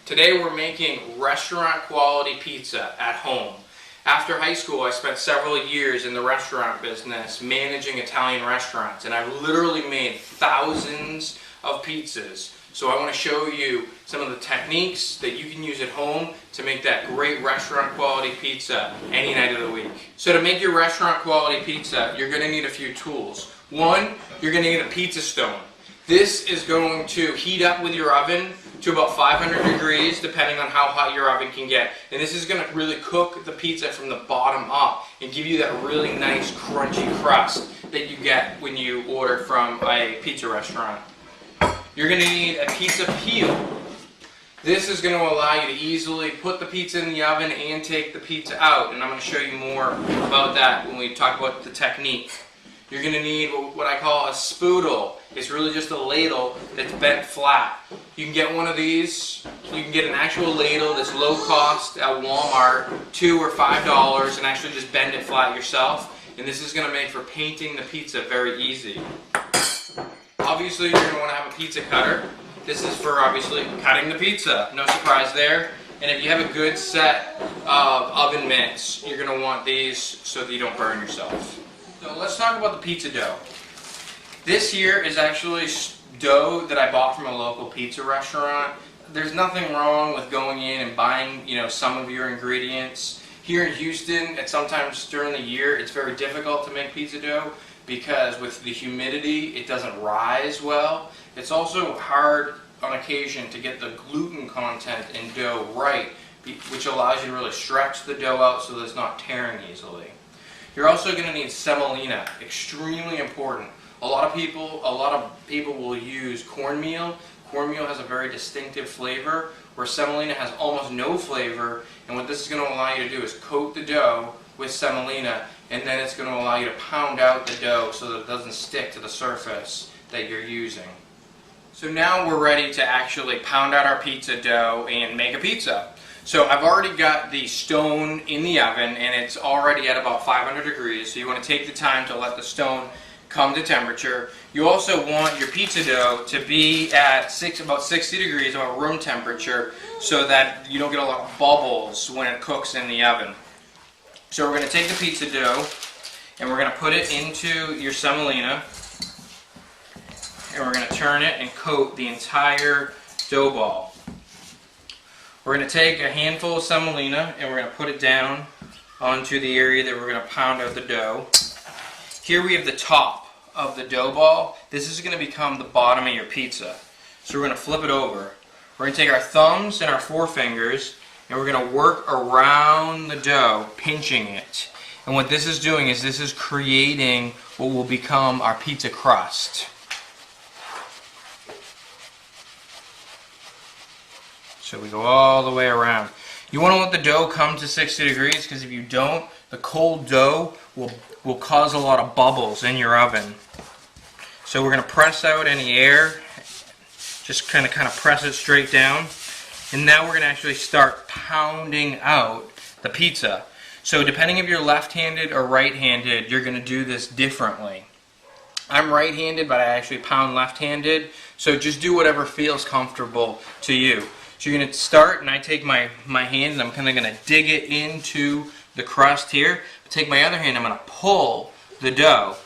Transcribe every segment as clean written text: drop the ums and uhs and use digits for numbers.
Today we're making restaurant quality pizza at home. After high school, I spent several years in the restaurant business managing Italian restaurants, and I've literally made thousands of pizzas. So I want to show you some of the techniques that you can use at home to make that great restaurant quality pizza any night of the week. So to make your restaurant quality pizza, you're going to need a few tools. One, you're going to need a pizza stone. This is going to heat up with your oven to about 500 degrees, depending on how hot your oven can get. And this is going to really cook the pizza from the bottom up and give you that really nice crunchy crust that you get when you order from a pizza restaurant. You're going to need a pizza peel. This is going to allow you to easily put the pizza in the oven and take the pizza out. And I'm going to show you more about that when we talk about the technique. You're going to need what I call a spoodle. It's really just a ladle that's bent flat. You can get one of these. You can get an actual ladle that's low cost at Walmart, $2 or $5, and actually just bend it flat yourself. And this is going to make for painting the pizza very easy. Obviously, you're going to want to have a pizza cutter. This is for obviously cutting the pizza. No surprise there. And if you have a good set of oven mitts, you're going to want these so that you don't burn yourself. So let's talk about the pizza dough. This here is actually dough that I bought from a local pizza restaurant. There's nothing wrong with going in and buying, some of your ingredients. Here in Houston, at sometimes during the year, it's very difficult to make pizza dough because with the humidity, it doesn't rise well. It's also hard on occasion to get the gluten content in dough right, which allows you to really stretch the dough out so that it's not tearing easily. You're also going to need semolina, extremely important. A lot of people will use cornmeal. Cornmeal has a very distinctive flavor, where semolina has almost no flavor. And what this is going to allow you to do is coat the dough with semolina, and then it's going to allow you to pound out the dough so that it doesn't stick to the surface that you're using. So now we're ready to actually pound out our pizza dough and make a pizza. So I've already got the stone in the oven, and it's already at about 500 degrees. So you want to take the time to let the stone come to temperature. You also want your pizza dough to be at about 60 degrees, about room temperature, so that you don't get a lot of bubbles when it cooks in the oven. So we're going to take the pizza dough, and we're going to put it into your semolina, and we're going to turn it and coat the entire dough ball. We're going to take a handful of semolina and we're going to put it down onto the area that we're going to pound out the dough. Here we have the top of the dough ball. This is going to become the bottom of your pizza. So we're going to flip it over. We're going to take our thumbs and our forefingers and we're going to work around the dough, pinching it. And what this is doing is this is creating what will become our pizza crust. So we go all the way around. You want to let the dough come to 60 degrees because if you don't, the cold dough will cause a lot of bubbles in your oven. So we're going to press out any air, just kind of press it straight down. And now we're going to actually start pounding out the pizza. So depending if you're left-handed or right-handed, you're going to do this differently. I'm right-handed, but I actually pound left-handed. So just do whatever feels comfortable to you. So you're going to start, and I take my hand and I'm kind of going to dig it into the crust here. Take my other hand, I'm going to pull the dough.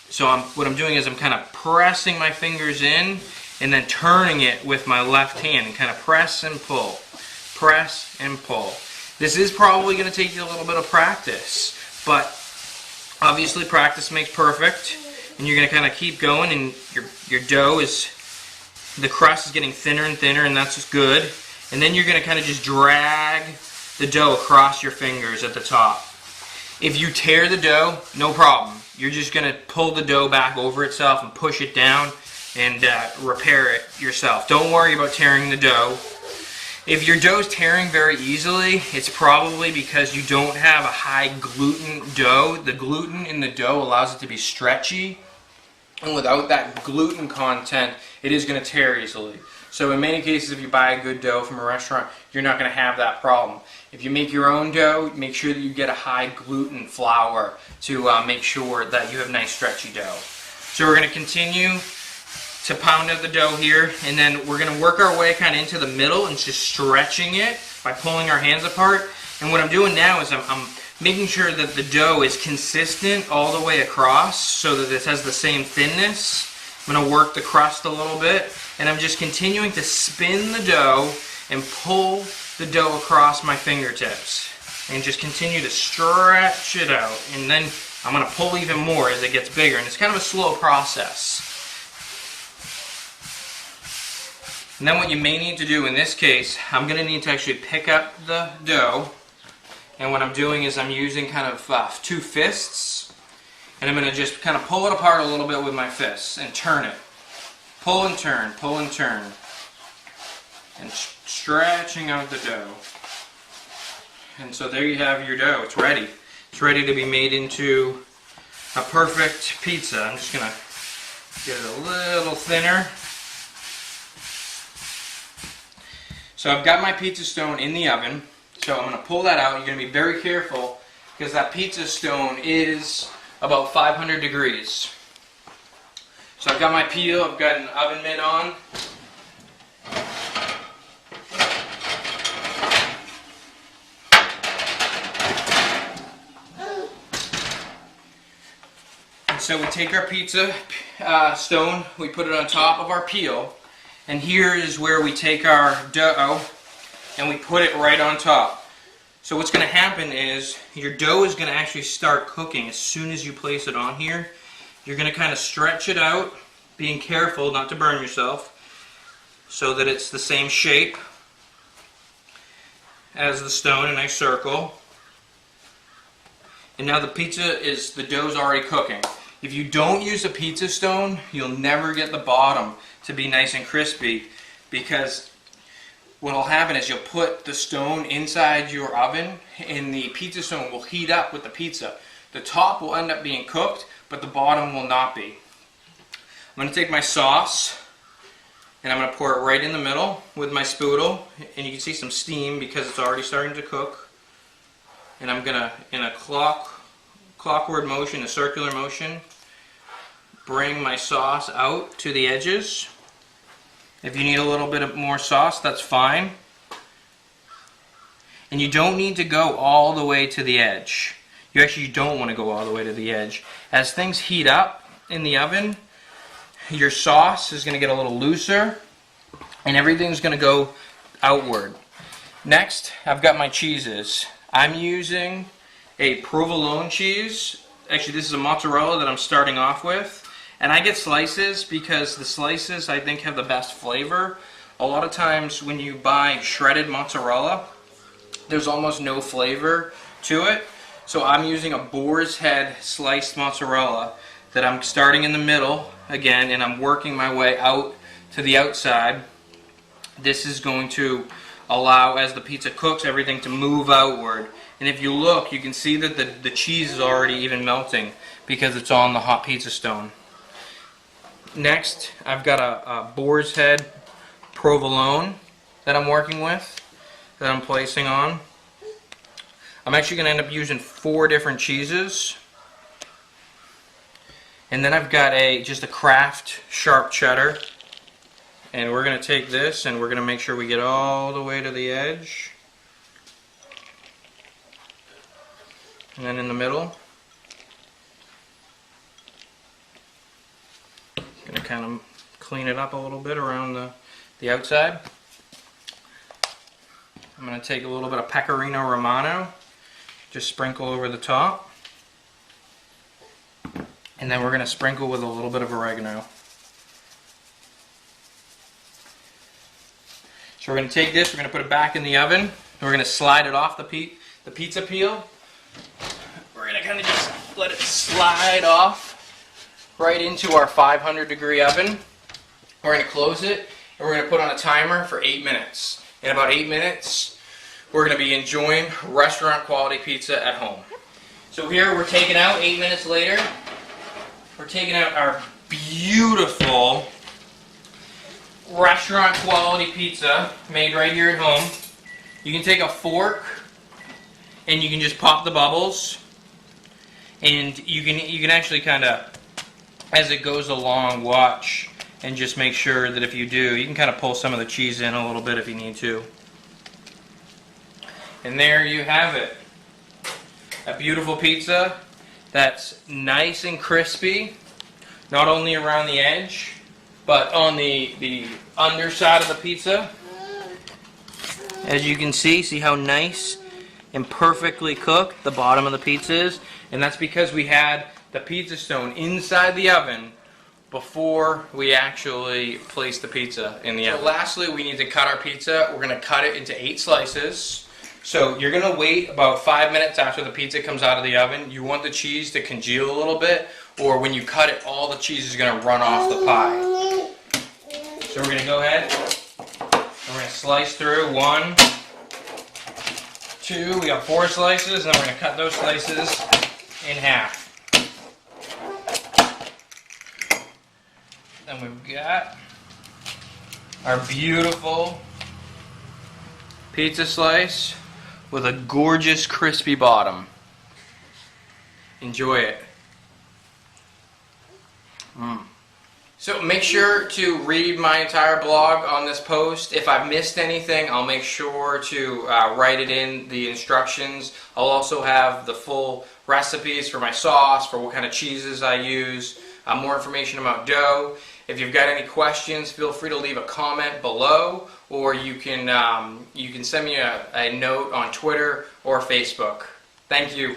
So what I'm doing is I'm kind of pressing my fingers in and then turning it with my left hand and kind of press and pull. Press and pull. This is probably going to take you a little bit of practice, but obviously practice makes perfect. And you're going to kind of keep going, and your dough is, the crust is getting thinner and thinner, and that's just good. And then you're going to kind of just drag the dough across your fingers at the top. If you tear the dough, no problem. You're just going to pull the dough back over itself and push it down and repair it yourself. Don't worry about tearing the dough. If your dough is tearing very easily, it's probably because you don't have a high gluten dough. The gluten in the dough allows it to be stretchy. And without that gluten content, it is going to tear easily. So in many cases, if you buy a good dough from a restaurant, you're not going to have that problem. If you make your own dough, make sure that you get a high gluten flour to make sure that you have nice stretchy dough. So we're going to continue to pound out the dough here, and then we're going to work our way kind of into the middle and just stretching it by pulling our hands apart. And what I'm doing now is I'm making sure that the dough is consistent all the way across so that it has the same thinness. I'm going to work the crust a little bit, and I'm just continuing to spin the dough and pull the dough across my fingertips and just continue to stretch it out. And then I'm going to pull even more as it gets bigger, and it's kind of a slow process. And then what you may need to do in this case, I'm going to need to actually pick up the dough, and what I'm doing is I'm using kind of 2 fists, and I'm going to just kind of pull it apart a little bit with my fists and turn it. Pull and turn, and stretching out the dough. And so there you have your dough. It's ready. It's ready to be made into a perfect pizza. I'm just going to get it a little thinner. So I've got my pizza stone in the oven. So I'm going to pull that out. You're going to be very careful because that pizza stone is about 500 degrees. So I've got my peel. I've got an oven mitt on. So we take our pizza stone, we put it on top of our peel, and here is where we take our dough and we put it right on top. So what's going to happen is your dough is going to actually start cooking as soon as you place it on here. You're going to kind of stretch it out, being careful not to burn yourself, so that it's the same shape as the stone, a nice circle. And now the dough's already cooking. If you don't use a pizza stone, you'll never get the bottom to be nice and crispy, because what will happen is you'll put the stone inside your oven and the pizza stone will heat up with the pizza. The top will end up being cooked, but the bottom will not be. I'm going to take my sauce and I'm going to pour it right in the middle with my spoodle, and you can see some steam because it's already starting to cook. And I'm going to, in a clockward motion, a circular motion, bring my sauce out to the edges. If you need a little bit of more sauce, that's fine. And you don't need to go all the way to the edge. You actually don't want to go all the way to the edge. As things heat up in the oven, your sauce is going to get a little looser and everything's going to go outward. Next, I've got my cheeses. I'm using a provolone cheese. Actually, this is a mozzarella that I'm starting off with. And I get slices because the slices, I think, have the best flavor. A lot of times when you buy shredded mozzarella, there's almost no flavor to it. So I'm using a boar's head sliced mozzarella that I'm starting in the middle again, and I'm working my way out to the outside. This is going to allow, as the pizza cooks, everything to move outward. And if you look, you can see that the cheese is already even melting because it's on the hot pizza stone. Next, I've got a boar's head provolone that I'm working with, that I'm placing on. I'm actually going to end up using 4 different cheeses. And then I've got just a Kraft sharp cheddar. And we're going to take this and we're going to make sure we get all the way to the edge. And then in the middle. Going to kind of clean it up a little bit around the outside. I'm going to take a little bit of Pecorino Romano, just sprinkle over the top. And then we're going to sprinkle with a little bit of oregano. So we're going to take this, we're going to put it back in the oven, and we're going to slide it off the pizza peel. We're going to kind of just let it slide off right into our 500 degree oven. We're going to close it, and we're going to put on a timer for 8 minutes. In about 8 minutes, we're going to be enjoying restaurant quality pizza at home. So here we're taking out, 8 minutes later, we're taking out our beautiful restaurant quality pizza made right here at home. You can take a fork and you can just pop the bubbles, and you can actually kind of, as it goes along, watch and just make sure that if you do, you can kind of pull some of the cheese in a little bit if you need to. And there you have it. A beautiful pizza that's nice and crispy, not only around the edge, but on the underside of the pizza. As you can see how nice and perfectly cooked the bottom of the pizza is. And that's because we had the pizza stone inside the oven before we actually placed the pizza in the oven. So lastly, we need to cut our pizza. We're going to cut it into 8 slices. So you're going to wait about 5 minutes after the pizza comes out of the oven. You want the cheese to congeal a little bit, or when you cut it, all the cheese is going to run off the pie. So we're going to go ahead. We're going to slice through 1, 2, we got 4 slices, and then we're going to cut those slices in half. Then we've got our beautiful pizza slice with a gorgeous crispy bottom. Enjoy it. So make sure to read my entire blog on this post. If I've missed anything, I'll make sure to write it in the instructions. I'll also have the full recipes for my sauce, for what kind of cheeses I use, more information about dough. If you've got any questions, feel free to leave a comment below, or you can send me a note on Twitter or Facebook. Thank you.